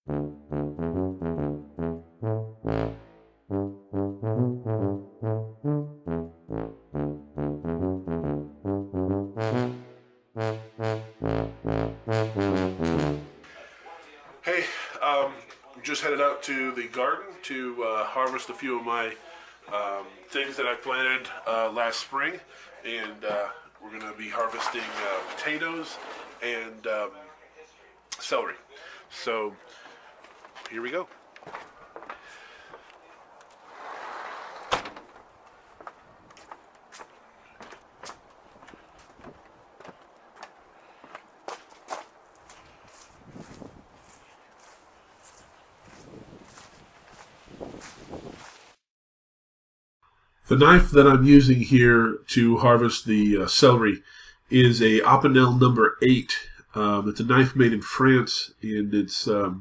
Hey, just headed out to the garden to harvest a few of my things that I planted last spring, and we're going to be harvesting potatoes and celery. So here we go. The knife that I'm using here to harvest the celery is a Opinel number 8. It's a knife made in France, and it's a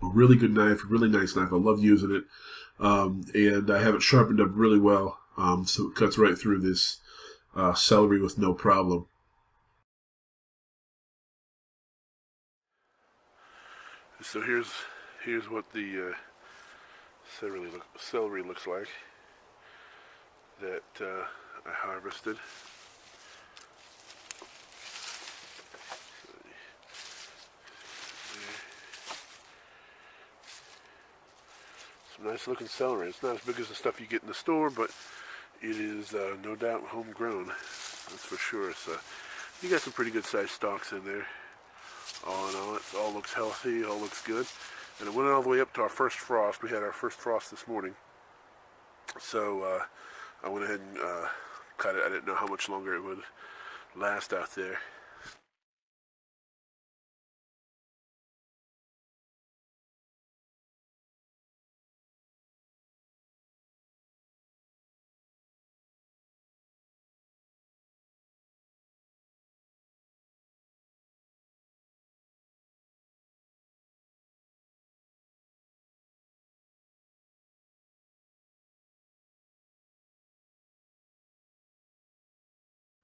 really good knife, really nice knife. I love using it, and I have it sharpened up really well, so it cuts right through this celery with no problem. So here's what the celery looks like that I harvested. Some nice looking celery. It's not as big as the stuff you get in the store, but it is no doubt homegrown. That's for sure. So you got some pretty good sized stalks in there. All in all, it all looks healthy, all looks good. And it went all the way up to our first frost. We had our first frost this morning. So I went ahead and cut it. I didn't know how much longer it would last out there.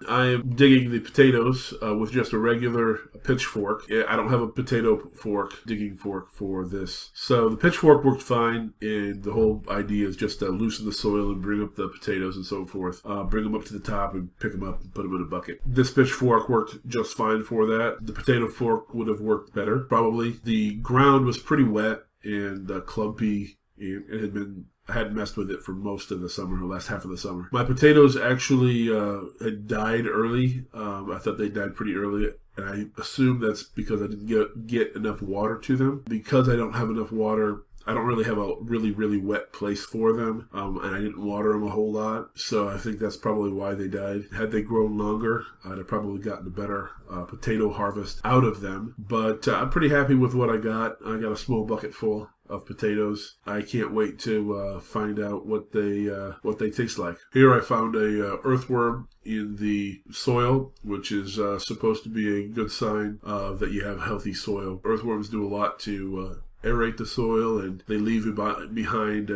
I am digging the potatoes with just a regular pitchfork. I don't have a potato fork, digging fork for this. So the pitchfork worked fine, and the whole idea is just to loosen the soil and bring up the potatoes and so forth. Bring them up to the top and pick them up and put them in a bucket. This pitchfork worked just fine for that. The potato fork would have worked better, probably. The ground was pretty wet and clumpy, and it had been I hadn't messed with it for most of the summer, the last half of the summer. My potatoes actually had died early. I thought they died pretty early, and I assume that's because I didn't get enough water to them. Because I don't have enough water, I don't really have a really, really wet place for them, and I didn't water them a whole lot, so I think that's probably why they died. Had they grown longer, I'd have probably gotten a better potato harvest out of them, but I'm pretty happy with what I got. I got a small bucket full of potatoes. I can't wait to find out what they taste like. Here I found a earthworm in the soil, which is supposed to be a good sign that you have healthy soil. Earthworms do a lot to aerate the soil, and they leave behind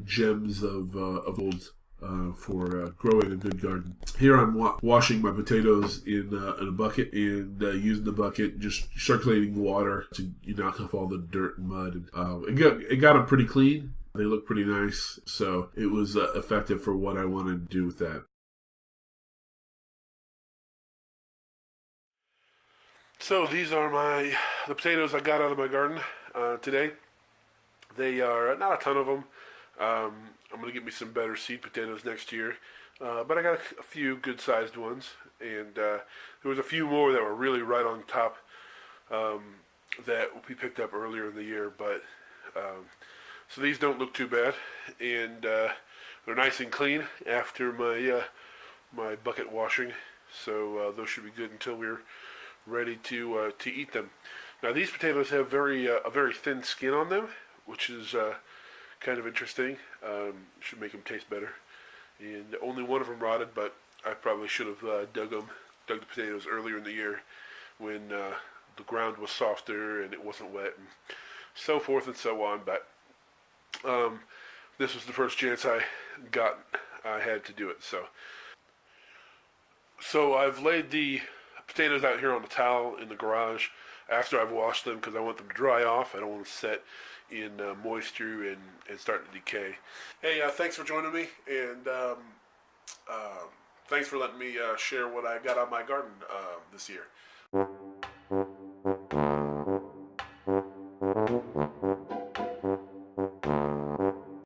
gems of gold for growing a good garden. Here I'm washing my potatoes in a bucket and using the bucket, just circulating water to knock off all the dirt and mud. And, it got them pretty clean. They look pretty nice, so it was effective for what I wanted to do with that. So these are the potatoes I got out of my garden today. They are not a ton of them. I'm going to get me some better seed potatoes next year. But I got a few good-sized ones, and there was a few more that were really right on top that we picked up earlier in the year. But so these don't look too bad, and they're nice and clean after my bucket washing. So those should be good until we're ready to eat them. Now these potatoes have a very thin skin on them, which is kind of interesting. Should make them taste better. And only one of them rotted, but I probably should have dug the potatoes earlier in the year when the ground was softer and it wasn't wet, and so forth and so on. But this was the first chance I had to do it. So I've laid the potatoes out here on the towel in the garage. after I've washed them because I want them to dry off. I don't want to set in moisture and start to decay. Hey, thanks for joining me, and thanks for letting me share what I got on my garden this year.